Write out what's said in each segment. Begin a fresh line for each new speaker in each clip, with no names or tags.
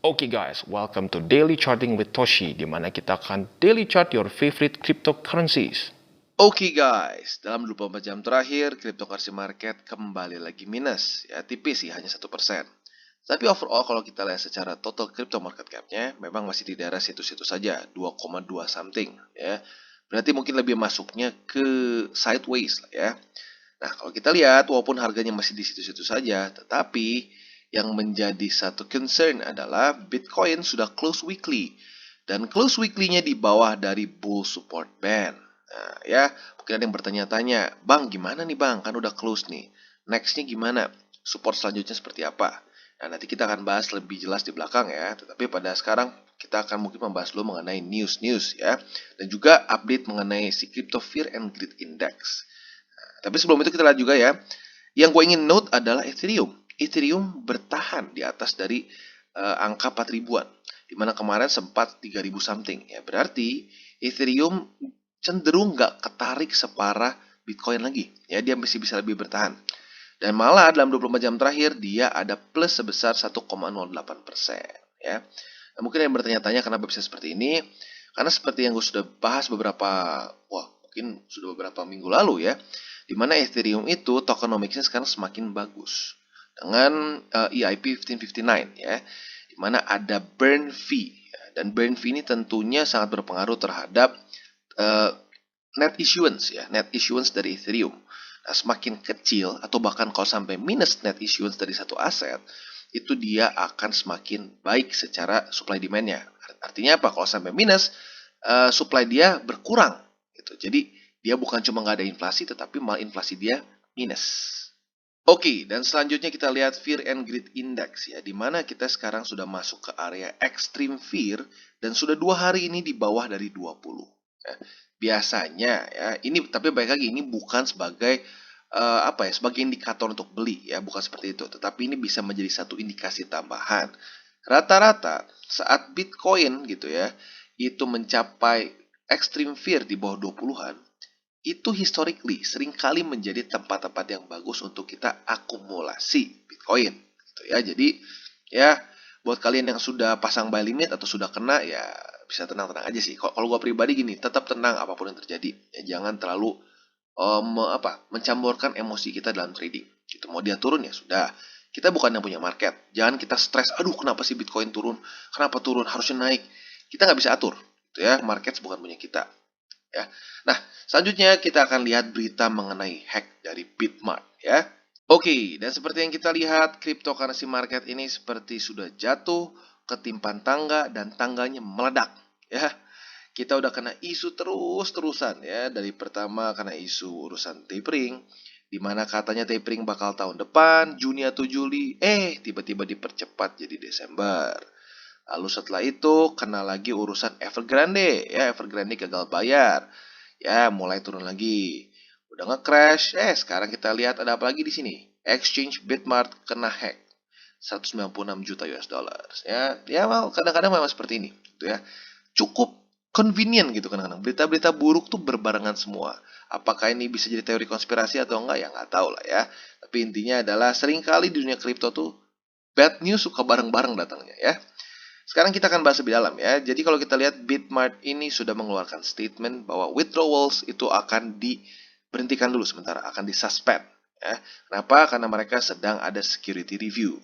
Oke guys, welcome to Daily Charting with Toshi, di mana kita akan daily chart your favorite cryptocurrencies.
Oke guys, dalam 24 jam terakhir, cryptocurrency market kembali lagi minus. Ya tipis sih, hanya 1%. Tapi overall kalau kita lihat secara total crypto market cap-nya, memang masih di daerah situ-situ saja, 2,2 something. Ya. Berarti mungkin lebih masuknya ke sideways lah ya. Nah kalau kita lihat, walaupun harganya masih di situ-situ saja, tetapi yang menjadi satu concern adalah Bitcoin sudah close weekly. Dan close weekly-nya di bawah dari bull support band. Nah, ya, mungkin ada yang bertanya-tanya, Bang, gimana nih Bang? Kan udah close nih. Next-nya gimana? Support selanjutnya seperti apa? Nah, nanti kita akan bahas lebih jelas di belakang ya. Tetapi pada sekarang kita akan mungkin membahas dulu mengenai news-news ya. Dan juga update mengenai si Crypto Fear and Greed Index. Tapi sebelum itu kita lihat juga ya. Yang gue ingin note adalah Ethereum. Ethereum bertahan di atas dari angka 4 ribuan. Dimana kemarin sempat 3.000 something. Ya, berarti Ethereum cenderung nggak ketarik separah Bitcoin lagi. Ya, dia masih bisa lebih bertahan. Dan malah dalam 24 jam terakhir dia ada plus sebesar 1,08%. Ya. Nah, mungkin yang bertanya-tanya kenapa bisa seperti ini. Karena seperti yang gue sudah bahas mungkin sudah beberapa minggu lalu ya, di mana Ethereum itu tokenomicsnya sekarang semakin bagus dengan EIP 1559 ya, di mana ada burn fee ya, dan burn fee ini tentunya sangat berpengaruh terhadap net issuance dari Ethereum. Nah, semakin kecil atau bahkan kalau sampai minus net issuance dari satu aset, itu dia akan semakin baik secara supply demand-nya. Artinya apa? Kalau sampai minus, supply dia berkurang gitu. Jadi dia bukan cuma nggak ada inflasi, tetapi malah inflasi dia minus. Oke, dan selanjutnya kita lihat Fear and Greed Index ya, di mana kita sekarang sudah masuk ke area extreme fear dan sudah 2 hari ini di bawah dari 20. Ya. Biasanya ya, ini tapi baik lagi ini bukan sebagai sebagai indikator untuk beli ya, bukan seperti itu, tetapi ini bisa menjadi satu indikasi tambahan. Rata-rata saat Bitcoin gitu ya, itu mencapai extreme fear di bawah 20-an, itu historically seringkali menjadi tempat-tempat yang bagus untuk kita akumulasi Bitcoin gitu ya. Jadi ya buat kalian yang sudah pasang buy limit atau sudah kena ya bisa tenang-tenang aja sih. Kalau gue pribadi gini, tetap tenang apapun yang terjadi. Ya jangan terlalu mencampurkan emosi kita dalam trading. Gitu. Mau dia turun ya sudah. Kita bukan yang punya market. Jangan kita stres, aduh kenapa sih Bitcoin turun? Kenapa turun? Harusnya naik. Kita nggak bisa atur. Gitu ya. Market bukan punya kita. Ya. Nah, selanjutnya kita akan lihat berita mengenai hack dari Bitmart ya. Oke, dan seperti yang kita lihat, cryptocurrency market ini seperti sudah jatuh, ketimpan tangga dan tangganya meledak ya. Kita udah kena isu terus-terusan ya, dari pertama kena isu urusan tapering, di mana katanya tapering bakal tahun depan, Juni atau Juli, tiba-tiba dipercepat jadi Desember. Lalu setelah itu kena lagi urusan Evergrande, ya Evergrande gagal bayar, ya mulai turun lagi. Udah nge-crash, sekarang kita lihat ada apa lagi di sini. Exchange Bitmart kena hack, 196 juta US dollars. Ya mal kadang-kadang memang seperti ini, gitu ya. Cukup convenient gitu kadang-kadang. Berita-berita buruk tuh berbarengan semua. Apakah ini bisa jadi teori konspirasi atau enggak ya nggak tahu lah ya. Tapi intinya adalah seringkali di dunia kripto tuh bad news suka bareng-bareng datangnya ya. Sekarang kita akan bahas lebih dalam ya. Jadi kalau kita lihat Bitmart ini sudah mengeluarkan statement bahwa withdrawals itu akan diberhentikan dulu sementara, akan disuspend. Ya. Kenapa? Karena mereka sedang ada security review.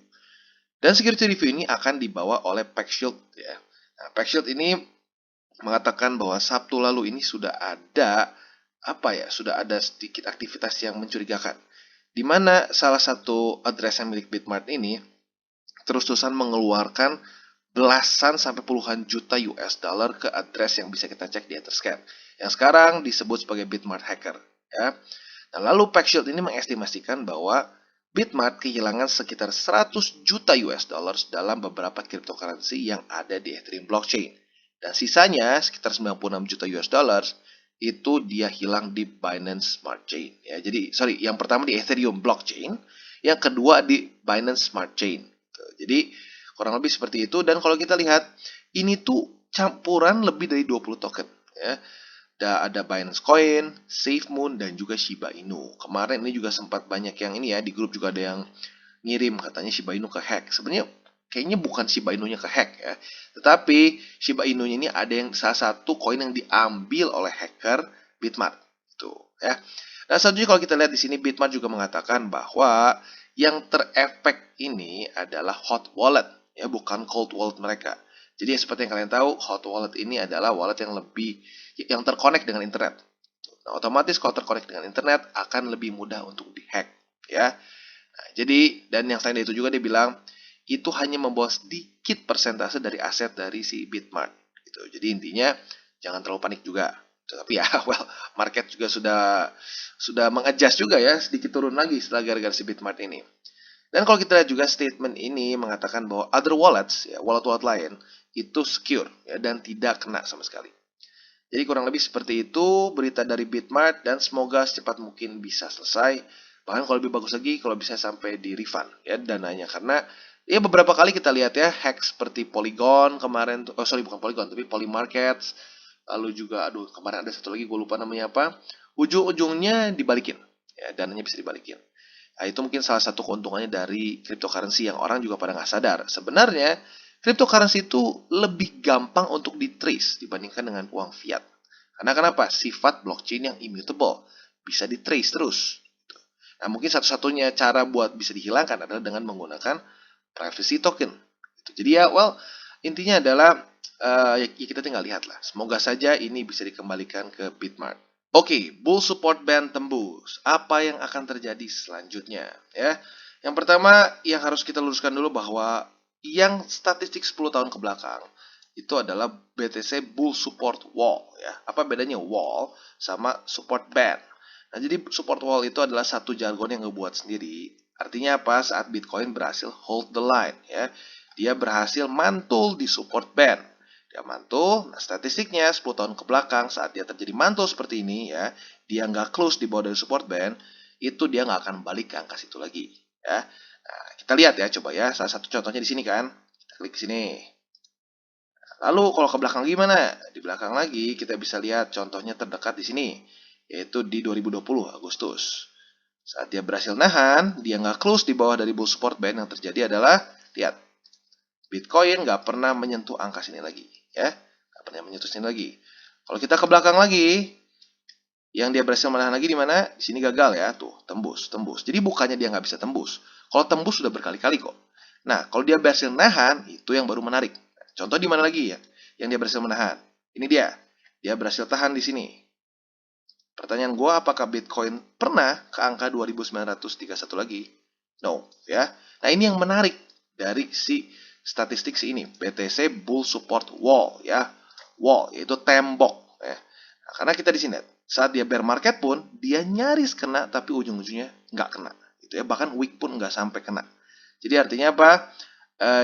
Dan security review ini akan dibawa oleh PackShield ya. Nah, PackShield ini mengatakan bahwa Sabtu lalu ini sudah ada sudah ada sedikit aktivitas yang mencurigakan. Di mana salah satu address yang milik Bitmart ini terus-terusan mengeluarkan belasan sampai puluhan juta US dollar ke address yang bisa kita cek di Etherscan, yang sekarang disebut sebagai Bitmart hacker ya. Nah, lalu PackShield ini mengestimasikan bahwa Bitmart kehilangan sekitar 100 juta US dollars dalam beberapa cryptocurrency yang ada di Ethereum blockchain. Dan sisanya sekitar 96 juta US dollars itu dia hilang di Binance Smart Chain ya. Jadi yang pertama di Ethereum blockchain, yang kedua di Binance Smart Chain. Jadi kurang lebih seperti itu. Dan kalau kita lihat, ini tuh campuran lebih dari 20 token ya. Ada Binance Coin, SafeMoon, dan juga Shiba Inu. Kemarin ini juga sempat banyak yang ini ya, di grup juga ada yang ngirim katanya Shiba Inu ke hack. Sebenarnya kayaknya bukan Shiba Inu-nya kehack ya. Tetapi Shiba Inu-nya ini ada yang salah satu koin yang diambil oleh hacker Bitmart. Tuh ya. Nah, selanjutnya kalau kita lihat di sini Bitmart juga mengatakan bahwa yang terefek ini adalah hot wallet ya, bukan cold wallet mereka. Jadi seperti yang kalian tahu, hot wallet ini adalah wallet yang terkonek dengan internet. Nah, otomatis kalau terkonek dengan internet akan lebih mudah untuk dihack ya. Nah, jadi dan yang selain itu juga dia bilang itu hanya membawa sedikit persentase dari aset dari si Bitmart gitu. Jadi intinya jangan terlalu panik juga. Tapi ya, well, market juga sudah mengadjust juga ya, sedikit turun lagi setelah gara-gara si Bitmart ini. Dan kalau kita lihat juga statement ini mengatakan bahwa other wallets, ya, wallet-wallet lain, itu secure ya, dan tidak kena sama sekali. Jadi kurang lebih seperti itu berita dari Bitmart dan semoga secepat mungkin bisa selesai. Bahkan kalau lebih bagus lagi kalau bisa sampai di refund ya dananya, karena ya beberapa kali kita lihat ya hack seperti Polygon kemarin tuh, oh sorry bukan Polygon tapi Polymarkets, lalu juga aduh kemarin ada satu lagi gue lupa namanya apa, ujung-ujungnya dibalikin ya, dananya bisa dibalikin. Nah, itu mungkin salah satu keuntungannya dari cryptocurrency yang orang juga pada nggak sadar. Sebenarnya, cryptocurrency itu lebih gampang untuk di-trace dibandingkan dengan uang fiat. Karena kenapa? Sifat blockchain yang immutable. Bisa di-trace terus. Nah, mungkin satu-satunya cara buat bisa dihilangkan adalah dengan menggunakan privacy token. Jadi ya, well, intinya adalah ya kita tinggal lihat lah. Semoga saja ini bisa dikembalikan ke Bitmart. Oke, bull support band tembus. Apa yang akan terjadi selanjutnya? Ya, yang pertama yang harus kita luruskan dulu bahwa yang statistik 10 tahun ke belakang itu adalah BTC bull support wall. Ya, apa bedanya wall sama support band? Nah, jadi support wall itu adalah satu jargon yang ngebuat sendiri. Artinya apa? Saat Bitcoin berhasil hold the line, ya, dia berhasil mantul di support band. Dia mantul, nah statistiknya 10 tahun ke belakang saat dia terjadi mantul seperti ini ya, dia nggak close di bawah dari support band, itu dia nggak akan balik ke angka situ lagi ya. Nah, kita lihat ya coba ya, salah satu contohnya di sini kan, kita klik sini. Lalu kalau ke belakang gimana? Di belakang lagi kita bisa lihat contohnya terdekat di sini, yaitu di 2020 Agustus. Saat dia berhasil nahan, dia nggak close di bawah dari bull support band, yang terjadi adalah, lihat, Bitcoin nggak pernah menyentuh angka sini lagi, ya, nggak pernah menyentuh sini lagi. Kalau kita ke belakang lagi, yang dia berhasil menahan lagi di mana? Di sini gagal ya, tuh tembus. Jadi bukannya dia nggak bisa tembus. Kalau tembus sudah berkali-kali kok. Nah, kalau dia berhasil nahan, itu yang baru menarik. Contoh di mana lagi ya? Yang dia berhasil menahan. Ini dia berhasil tahan di sini. Pertanyaan gue, apakah Bitcoin pernah ke angka 2931 lagi? No, ya. Nah, ini yang menarik dari si statistik si ini, BTC Bull Support Wall ya. Wall yaitu tembok ya. Nah, karena kita di sini saat dia bear market pun dia nyaris kena tapi ujung-ujungnya nggak kena. Gitu ya, bahkan week pun nggak sampai kena. Jadi artinya apa?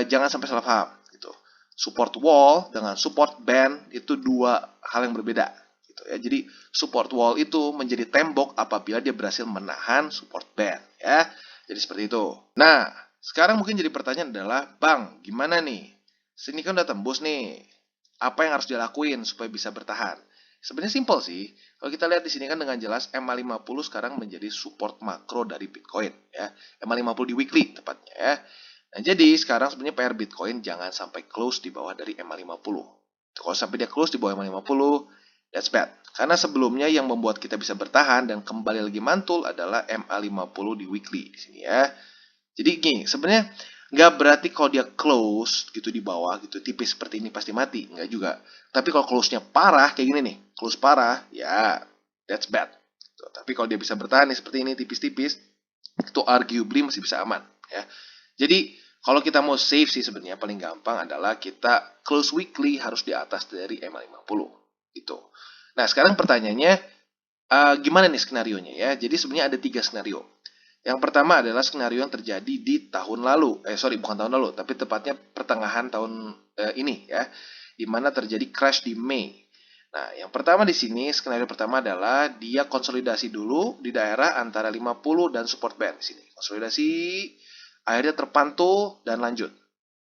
Jangan sampai salah paham gitu. Support wall dengan support band itu dua hal yang berbeda gitu ya. Jadi support wall itu menjadi tembok apabila dia berhasil menahan support band ya. Jadi seperti itu. Nah, sekarang mungkin jadi pertanyaan adalah, Bang, gimana nih? Sini kan udah tembus nih. Apa yang harus dilakuin supaya bisa bertahan? Sebenarnya simpel sih. Kalau kita lihat di sini kan dengan jelas MA50 sekarang menjadi support makro dari Bitcoin ya. MA50 di weekly tepatnya ya. Nah, jadi sekarang sebenarnya PR Bitcoin jangan sampai close di bawah dari MA50. Kalau sampai dia close di bawah MA50, that's bad. Karena sebelumnya yang membuat kita bisa bertahan dan kembali lagi mantul adalah MA50 di weekly di sini ya. Jadi gini, sebenarnya nggak berarti kalau dia close gitu di bawah gitu tipis seperti ini pasti mati, nggak juga. Tapi kalau close-nya parah kayak gini nih, close parah, ya that's bad. Tuh, tapi kalau dia bisa bertahan nih seperti ini tipis-tipis, itu arguably masih bisa aman ya. Jadi kalau kita mau save sih sebenarnya paling gampang adalah kita close weekly harus di atas dari MA50 gitu. Nah sekarang pertanyaannya gimana nih skenario-nya ya? Jadi sebenarnya ada 3 skenario. Yang pertama adalah skenario yang terjadi di tahun lalu. Bukan tahun lalu, tapi tepatnya pertengahan tahun ini ya. Di mana terjadi crash di Mei. Nah, yang pertama di sini, skenario pertama adalah dia konsolidasi dulu di daerah antara 50 dan support band di sini. Konsolidasi, akhirnya terpantul dan lanjut.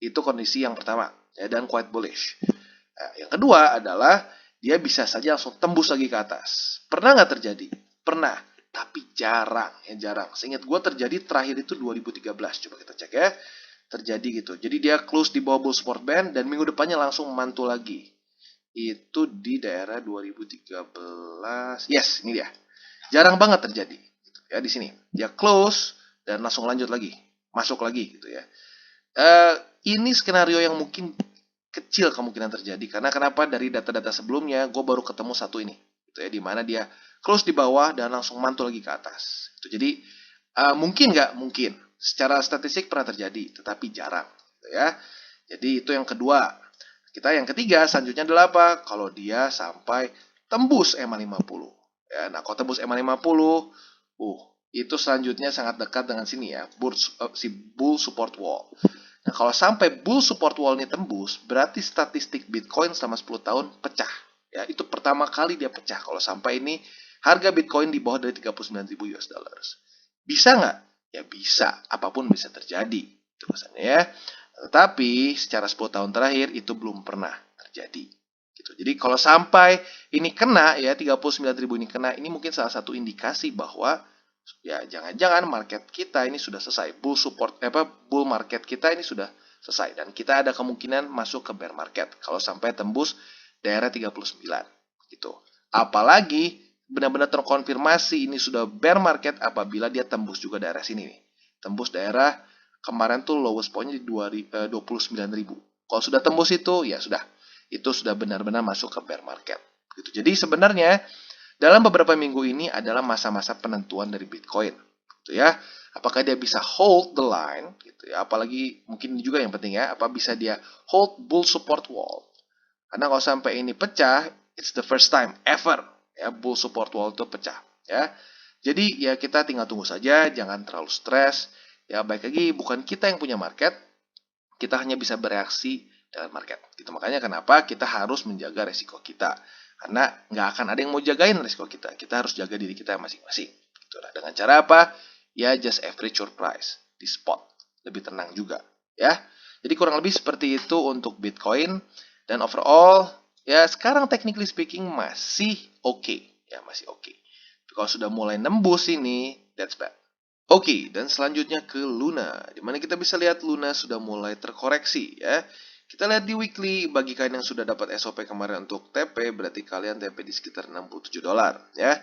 Itu kondisi yang pertama ya, dan quite bullish. Nah, yang kedua adalah dia bisa saja langsung tembus lagi ke atas. Pernah nggak terjadi? Pernah. Tapi jarang. Seingat gue terjadi terakhir itu 2013. Coba kita cek ya. terjadi gitu. Jadi dia close di bawah bull support band dan minggu depannya langsung mantul lagi. Itu di daerah 2013. Yes, ini dia. Jarang banget terjadi gitu ya di sini. Dia close dan langsung lanjut lagi, masuk lagi gitu ya. Ini skenario yang mungkin kecil kemungkinan terjadi karena kenapa, dari data-data sebelumnya gue baru ketemu satu ini gitu ya, di mana dia close di bawah dan langsung mantul lagi ke atas gitu. Jadi mungkin nggak mungkin, secara statistik pernah terjadi tetapi jarang gitu ya. Jadi itu yang kedua. Kita yang ketiga selanjutnya adalah apa? Kalau dia sampai tembus EMA 50 ya. Nah, kalau tembus EMA 50, itu selanjutnya sangat dekat dengan sini ya, si bull support wall. Nah, kalau sampai bull support wall ini tembus, berarti statistik Bitcoin selama 10 tahun pecah. Ya, itu pertama kali dia pecah kalau sampai ini harga Bitcoin di bawah dari 39.000 US dollars. Bisa nggak? Ya bisa, apapun bisa terjadi. Itu maksudnya ya. Tetapi secara 10 tahun terakhir itu belum pernah terjadi. Gitu. Jadi kalau sampai ini kena ya, 39.000 ini kena, ini mungkin salah satu indikasi bahwa ya jangan-jangan market kita ini sudah selesai, bull market kita ini sudah selesai dan kita ada kemungkinan masuk ke bear market kalau sampai tembus daerah 39 gitu. Apalagi benar-benar terkonfirmasi ini sudah bear market apabila dia tembus juga daerah sini nih. Tembus daerah kemarin tuh lowest point-nya di 29.000. Kalau sudah tembus itu ya sudah, itu sudah benar-benar masuk ke bear market gitu. Jadi sebenarnya dalam beberapa minggu ini adalah masa-masa penentuan dari Bitcoin, gitu ya. Apakah dia bisa hold the line, gitu ya. Apalagi mungkin juga yang penting ya, apa bisa dia hold bull support wall. Karena kalau sampai ini pecah, it's the first time ever ya bull support wall itu pecah, ya. Jadi ya kita tinggal tunggu saja, jangan terlalu stres. Ya baik lagi, bukan kita yang punya market, kita hanya bisa bereaksi dengan market. Gitu. Makanya kenapa kita harus menjaga resiko kita. Karena nggak akan ada yang mau jagain resiko kita. Kita harus jaga diri kita masing-masing. Gitu. Nah, dengan cara apa? Ya just average your price di spot. Lebih tenang juga. Ya. Jadi kurang lebih seperti itu untuk Bitcoin. Dan overall, ya sekarang technically speaking masih oke. Ya masih oke. Kalau sudah mulai nembus ini, that's bad. Oke, dan selanjutnya ke Luna, di mana kita bisa lihat Luna sudah mulai terkoreksi ya. Kita lihat di weekly, bagi kalian yang sudah dapat SOP kemarin untuk TP, berarti kalian TP di sekitar 67 dolar ya.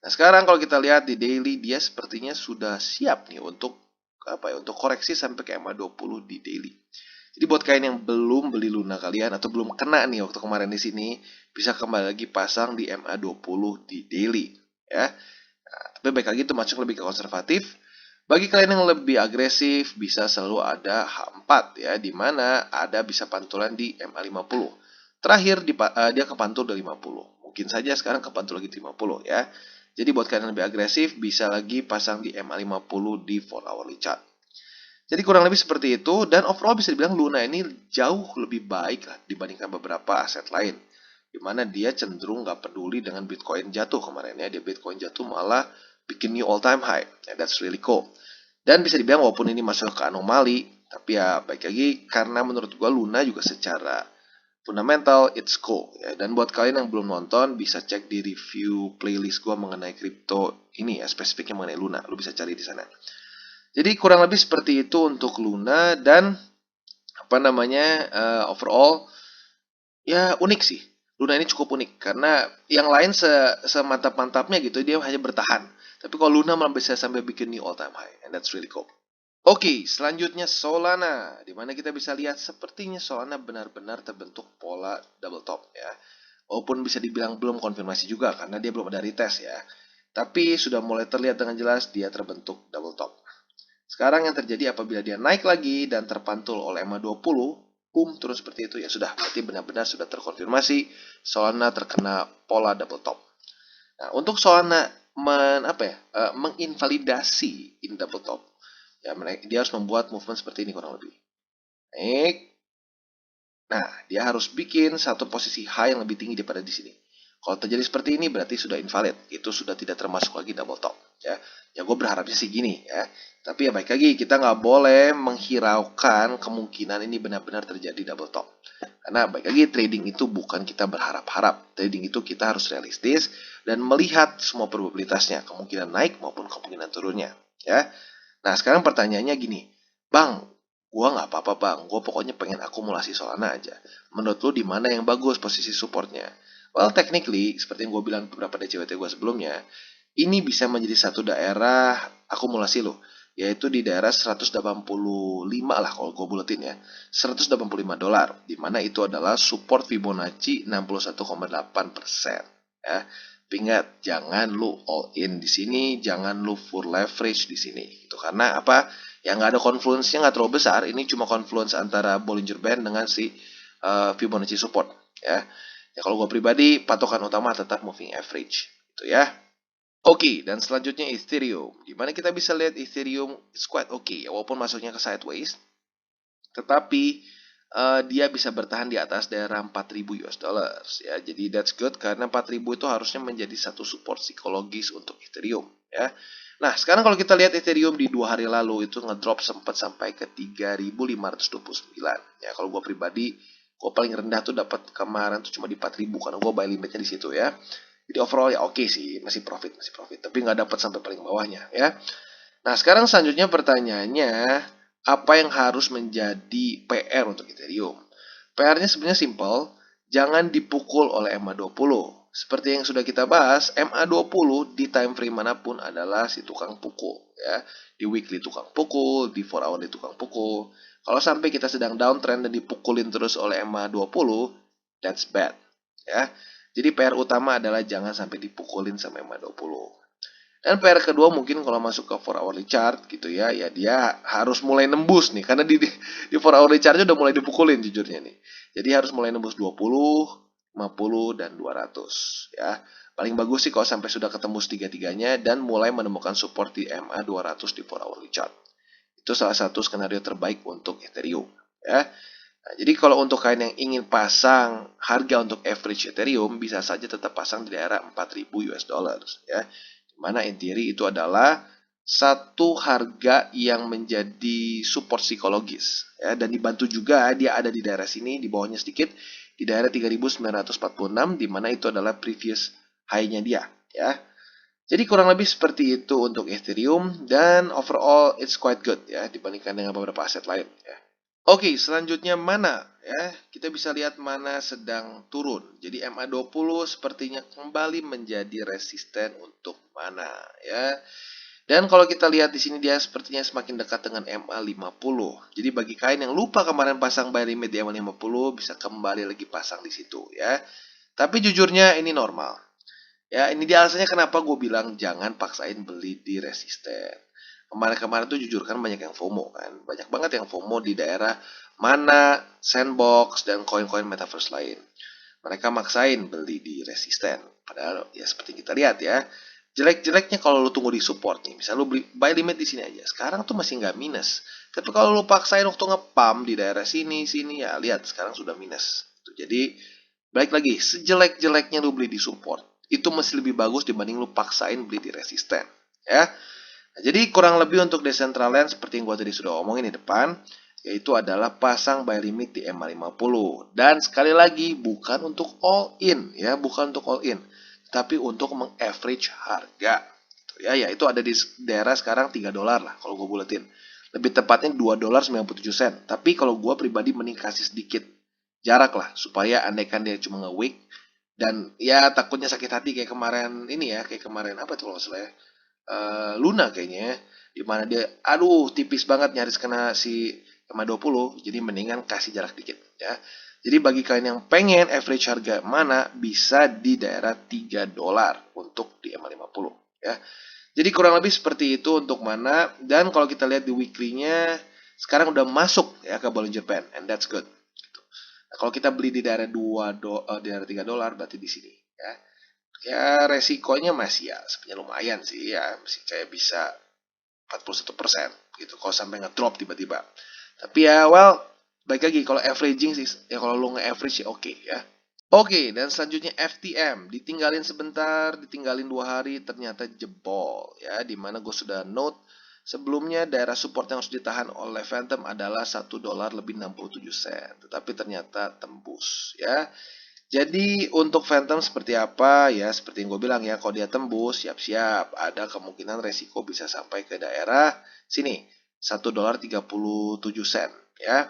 Nah, sekarang kalau kita lihat di daily, dia sepertinya sudah siap nih untuk untuk koreksi sampai ke EMA 20 di daily. Jadi buat kalian yang belum beli Luna kalian atau belum kena nih waktu kemarin di sini, bisa kembali lagi pasang di EMA 20 di daily ya. Nah, tapi baik lagi itu masuk lebih ke konservatif. Bagi kalian yang lebih agresif, bisa selalu ada H4 ya, di mana ada bisa pantulan di MA 50. Terakhir dia kepantul di 50. Mungkin saja sekarang kepantul lagi di 50 ya. Jadi buat kalian yang lebih agresif, bisa lagi pasang di MA 50 di 4 hourly chart. Jadi kurang lebih seperti itu, dan overall bisa dibilang Luna ini jauh lebih baik lah dibandingkan beberapa aset lain. Dimana dia cenderung nggak peduli dengan Bitcoin jatuh kemarin ya. Dia Bitcoin jatuh malah bikin new all time high. Yeah, that's really cool. Dan bisa dibilang walaupun ini masuk ke anomali, tapi ya baik lagi karena menurut gua Luna juga secara fundamental it's cool ya. Dan buat kalian yang belum nonton bisa cek di review playlist gua mengenai kripto ini ya, spesifiknya mengenai Luna. Lu bisa cari di sana. Jadi kurang lebih seperti itu untuk Luna, dan overall ya unik sih. Luna ini cukup unik karena yang lain semantap-mantapnya gitu dia hanya bertahan. Tapi kalau Luna malah bisa sampai bikin new all time high, and that's really cool. Oke, selanjutnya Solana, di mana kita bisa lihat sepertinya Solana benar-benar terbentuk pola double top ya. Walaupun bisa dibilang belum konfirmasi juga karena dia belum ada retest ya. Tapi sudah mulai terlihat dengan jelas dia terbentuk double top. Sekarang yang terjadi apabila dia naik lagi dan terpantul oleh EMA 20, terus seperti itu ya sudah, berarti benar-benar sudah terkonfirmasi Solana terkena pola double top. Nah, untuk Solana menginvalidasi in double top, ya dia harus membuat movement seperti ini kurang lebih. Naik. Nah, dia harus bikin satu posisi high yang lebih tinggi daripada di sini. Kalau terjadi seperti ini berarti sudah invalid, itu sudah tidak termasuk lagi double top. Ya, gue berharapnya sih gini ya. Tapi ya baik lagi, kita nggak boleh menghiraukan kemungkinan ini benar-benar terjadi double top. Karena baik lagi, trading itu bukan kita berharap-harap. Trading itu kita harus realistis dan melihat semua probabilitasnya, kemungkinan naik maupun kemungkinan turunnya. Ya. Nah sekarang pertanyaannya gini, Bang, Gua nggak apa-apa bang, gua pokoknya pengen akumulasi Solana aja. Menurut lu di mana yang bagus posisi supportnya? Well, technically, seperti yang gue bilang beberapa DCWT gue sebelumnya, ini bisa menjadi satu daerah akumulasi lo, yaitu di daerah 185 lah kalau gue buletin ya, $185, di mana itu adalah support Fibonacci 61,8%. Ya, tapi ingat, jangan lu all in di sini, jangan lu full leverage di sini. Itu karena apa? Yang nggak ada confluence-nya nggak terlalu besar. Ini cuma confluence antara Bollinger Band dengan si Fibonacci support. Ya, ya kalau gue pribadi, patokan utama tetap moving average. Gitu ya. Oke, dan selanjutnya Ethereum. Dimana kita bisa lihat Ethereum is quite okay, ya, walaupun masuknya ke sideways. Tetapi dia bisa bertahan di atas daerah 4.000 US dollars ya. Jadi that's good karena 4.000 itu harusnya menjadi satu support psikologis untuk Ethereum ya. Nah, sekarang kalau kita lihat Ethereum di 2 hari lalu itu ngedrop sempat sampai ke 3.529. Ya, kalau gue pribadi, gue paling rendah tuh dapat kemarin tuh cuma di 4.000 karena gue buy limitnya di situ ya. Jadi overall ya oke sih, masih profit, tapi nggak dapat sampai paling bawahnya ya. Nah, sekarang selanjutnya pertanyaannya, apa yang harus menjadi PR untuk Ethereum? PR-nya sebenarnya simple, jangan dipukul oleh MA20. Seperti yang sudah kita bahas, MA20 di time frame manapun adalah si tukang pukul ya. Di weekly tukang pukul, di 4 hourly tukang pukul. Kalau sampai kita sedang downtrend dan dipukulin terus oleh MA20, that's bad ya. Jadi PR utama adalah jangan sampai dipukulin sama MA20. Dan PR kedua mungkin kalau masuk ke 4 hourly chart gitu ya, ya dia harus mulai nembus nih. Karena di 4 hourly chartnya udah mulai dipukulin jujurnya nih. Jadi harus mulai nembus 20, 50, dan 200 ya. Paling bagus sih kalau sampai sudah ketembus tiga-tiganya dan mulai menemukan support di MA 200 di 4 hourly chart. Itu salah satu skenario terbaik untuk Ethereum ya. Nah, jadi kalau untuk kalian yang ingin pasang harga untuk average Ethereum, bisa saja tetap pasang di daerah 4.000 US dollars ya. Mana in theory itu adalah satu harga yang menjadi support psikologis ya, dan dibantu juga dia ada di daerah sini, di bawahnya sedikit di daerah 3.946, di mana itu adalah previous high-nya dia ya. Jadi kurang lebih seperti itu untuk Ethereum dan overall it's quite good ya dibandingkan dengan beberapa aset lain ya. Oke, selanjutnya mana ya? Kita bisa lihat mana sedang turun. Jadi MA20 sepertinya kembali menjadi resisten untuk mana ya. Dan kalau kita lihat di sini dia sepertinya semakin dekat dengan MA50. Jadi bagi kalian yang lupa kemarin pasang buy limit di MA50 bisa kembali lagi pasang di situ ya. Tapi jujurnya ini normal. Ya, ini dia alasannya kenapa gue bilang jangan paksain beli di resisten. Kemarin-kemarin tuh jujur kan banyak yang FOMO kan. Banyak banget yang FOMO di daerah mana, Sandbox, dan koin-koin metaverse lain. Mereka maksain beli di resisten. Padahal ya seperti kita lihat ya. Jelek-jeleknya kalau lu tunggu di support nih. Misal lu beli buy limit di sini aja. Sekarang tuh masih nggak minus. Tapi kalau lu paksain waktu nge-pump di daerah sini, ya lihat sekarang sudah minus. Jadi balik lagi, sejelek-jeleknya lu beli di support, itu masih lebih bagus dibanding lu paksain beli di resisten ya. Nah, jadi kurang lebih untuk Decentraland seperti yang gue tadi sudah omongin di depan, yaitu adalah pasang buy limit di MA50. Dan sekali lagi bukan untuk all in ya, bukan untuk all in, tapi untuk meng-average harga. Ya, itu ada di daerah sekarang $3 lah kalau gue buletin. Lebih tepatnya $2.97. Tapi kalau gue pribadi mending kasih sedikit jarak lah supaya andaikan dia cuma nge-weak dan ya takutnya sakit hati kayak kemarin ini ya, kayak kemarin apa tuh kalau salah ya, Luna kayaknya, dimana dia aduh tipis banget nyaris kena si MA20, jadi mendingan kasih jarak dikit ya. Jadi bagi kalian yang pengen average harga mana bisa di daerah $3 untuk di MA50 ya. Jadi kurang lebih seperti itu untuk mana, dan kalau kita lihat di weekly-nya sekarang udah masuk ya ke Bollinger Band and that's good. Nah, kalau kita beli di daerah daerah $3 berarti di sini ya. Ya resikonya masih ya sebenarnya lumayan sih ya, masih kayak bisa 41% gitu kalau sampai ngedrop tiba-tiba. Tapi ya well, baik lagi kalau averaging sih ya, kalau lu nge-average ya oke ya. Oke, dan selanjutnya FTM, ditinggalin sebentar, ditinggalin 2 hari, ternyata jebol ya, dimana gue sudah note sebelumnya daerah support yang harus ditahan oleh Phantom adalah $1 lebih 67 sen, tetapi ternyata tembus ya. Jadi untuk Phantom seperti apa ya, seperti yang gue bilang ya, kalau dia tembus siap-siap ada kemungkinan resiko bisa sampai ke daerah sini $1.37 sen ya.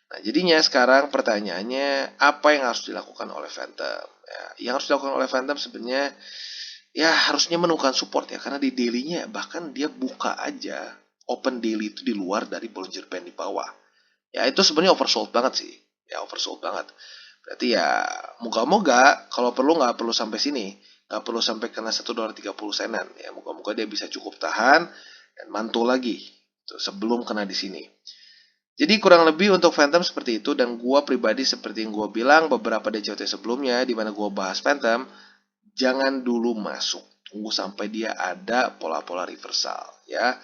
Nah, jadinya sekarang pertanyaannya apa yang harus dilakukan oleh Phantom? Ya, yang harus dilakukan oleh Phantom sebenarnya ya harusnya menemukan support ya, karena di daily-nya bahkan dia buka aja open daily itu di luar dari Bollinger Band di bawah. Ya itu sebenarnya oversold banget sih. Ya oversold banget. Berarti ya moga-moga kalau perlu nggak perlu sampai sini. Nggak perlu sampai kena $1.30. Ya moga-moga dia bisa cukup tahan dan mantul lagi tuh, sebelum kena di sini. Jadi kurang lebih untuk Phantom seperti itu, dan gua pribadi seperti yang gua bilang beberapa DCOT sebelumnya di mana gua bahas Phantom, jangan dulu masuk. Tunggu sampai dia ada pola-pola reversal ya.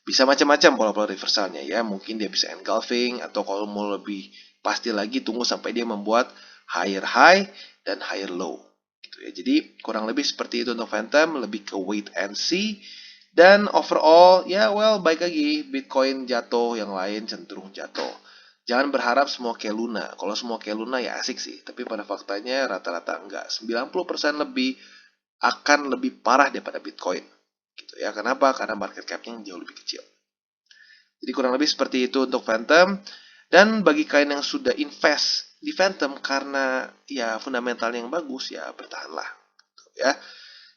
Bisa macam-macam pola-pola reversalnya ya. Mungkin dia bisa engulfing, atau kalau mau lebih pasti lagi tunggu sampai dia membuat higher high dan higher low gitu ya. Jadi kurang lebih seperti itu untuk Phantom, lebih ke wait and see. Dan overall ya baik lagi Bitcoin jatuh, yang lain cenderung jatuh. Jangan berharap semua kayak Luna. Kalau semua kayak Luna ya asik sih, tapi pada faktanya rata-rata enggak. 90% lebih akan lebih parah daripada Bitcoin. Gitu ya. Kenapa? Karena market cap-nya jauh lebih kecil. Jadi kurang lebih seperti itu untuk Phantom. Dan bagi kalian yang sudah invest di Phantom karena ya fundamentalnya yang bagus, ya bertahanlah. Gitu ya.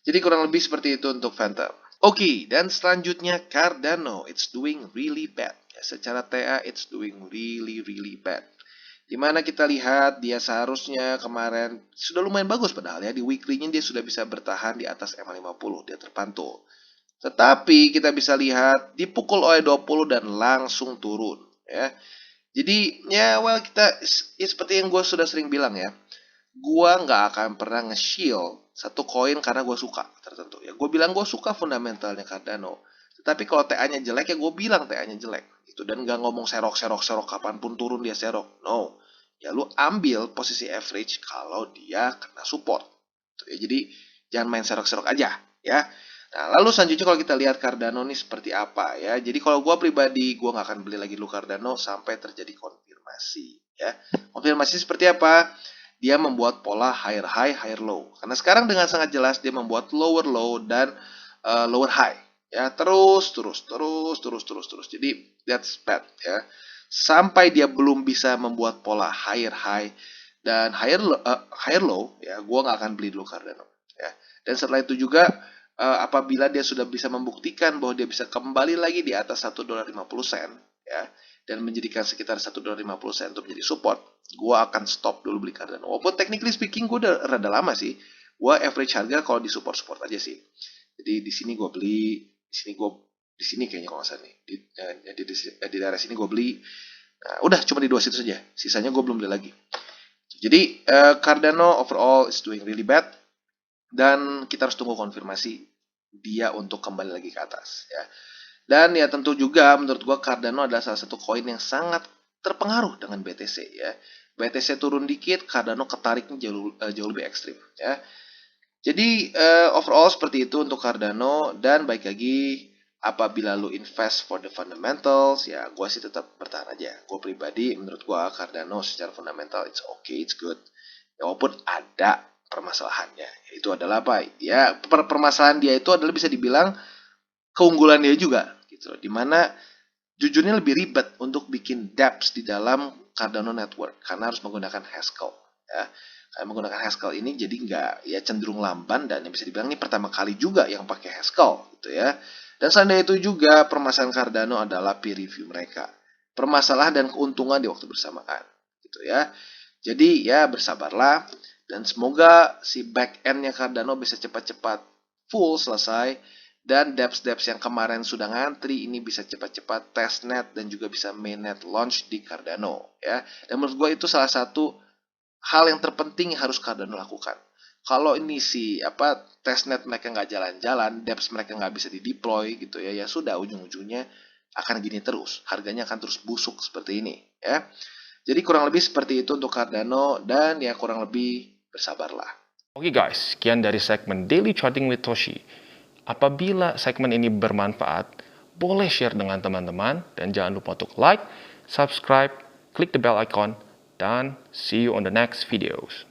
Jadi kurang lebih seperti itu untuk Phantom. Oke, dan selanjutnya Cardano. It's doing really bad. Ya, secara TA, it's doing really, really bad. Dimana kita lihat dia seharusnya kemarin sudah lumayan bagus padahal ya. Di weekly-nya dia sudah bisa bertahan di atas EMA50. Dia terpantul. Tetapi kita bisa lihat dipukul oleh 20 dan langsung turun. Ya. Jadi ya kita ya seperti yang gue sudah sering bilang ya. Gua nggak akan pernah nge-shield satu koin karena gue suka tertentu ya. Gue bilang gue suka fundamentalnya Cardano, tetapi kalau TA-nya jelek ya gue bilang TA-nya jelek gitu, dan nggak ngomong serok kapanpun turun dia serok, no. Ya lu ambil posisi average kalau dia kena support gitu ya. Jadi jangan main serok aja ya. Nah, lalu selanjutnya kalau kita lihat Cardano ini seperti apa ya. Jadi kalau gue pribadi, gue nggak akan beli lagi dulu Cardano sampai terjadi konfirmasi ya. Konfirmasi seperti apa? Dia membuat pola higher high, higher low. Karena sekarang dengan sangat jelas dia membuat lower low dan lower high. Ya, terus. Jadi that's bad ya. Sampai dia belum bisa membuat pola higher high dan higher low, ya, gua nggak akan beli dulu Cardano. Ya. Dan setelah itu juga apabila dia sudah bisa membuktikan bahwa dia bisa kembali lagi di atas $1.50 ya, dan menjadikan sekitar $1.50 untuk menjadi support, gue akan stop dulu beli Cardano. Walaupun technically speaking gue udah rada lama sih. Gue average harga kalau di support aja sih. Jadi di sini gue beli, di sini kayaknya kalau nggak salah nih. Di daerah sini gue beli. Nah, udah cuma di 2 situ saja. Sisanya gue belum beli lagi. Jadi Cardano overall is doing really bad, dan kita harus tunggu konfirmasi dia untuk kembali lagi ke atas ya. Dan ya tentu juga menurut gua Cardano adalah salah satu koin yang sangat terpengaruh dengan BTC ya. BTC turun dikit, Cardano ketariknya jauh lebih ekstrim ya. Jadi overall seperti itu untuk Cardano, dan baik lagi apabila lu invest for the fundamentals ya gua sih tetap bertahan aja. Gua pribadi menurut gua Cardano secara fundamental it's okay, it's good. Ya, walaupun ada permasalahannya, itu adalah apa? Ya permasalahan dia itu adalah bisa dibilang keunggulan dia juga gitu. Dimana jujurnya lebih ribet untuk bikin dApps di dalam Cardano Network karena harus menggunakan Haskell ya. Karena menggunakan Haskell ini jadi nggak ya cenderung lamban, dan yang bisa dibilang ini pertama kali juga yang pakai Haskell gitu ya. Dan selain itu juga permasalahan Cardano adalah peer review mereka, permasalahan dan keuntungan di waktu bersamaan gitu ya. Jadi ya bersabarlah, dan semoga si back end-nya Cardano bisa cepat-cepat full selesai, dan dApps yang kemarin sudah ngantri ini bisa cepat-cepat testnet dan juga bisa mainnet launch di Cardano ya. Dan menurut gue itu salah satu hal yang terpenting yang harus Cardano lakukan. Kalau ini testnet mereka nggak jalan-jalan, dApps mereka nggak bisa dideploy gitu ya, ya sudah ujung-ujungnya akan gini terus, harganya akan terus busuk seperti ini ya. Jadi kurang lebih seperti itu untuk Cardano, dan ya kurang lebih bersabarlah.
Oke guys, sekian dari segmen Daily Charting with Toshi. Apabila segmen ini bermanfaat, boleh share dengan teman-teman, dan jangan lupa untuk like, subscribe, klik the bell icon, dan see you on the next videos.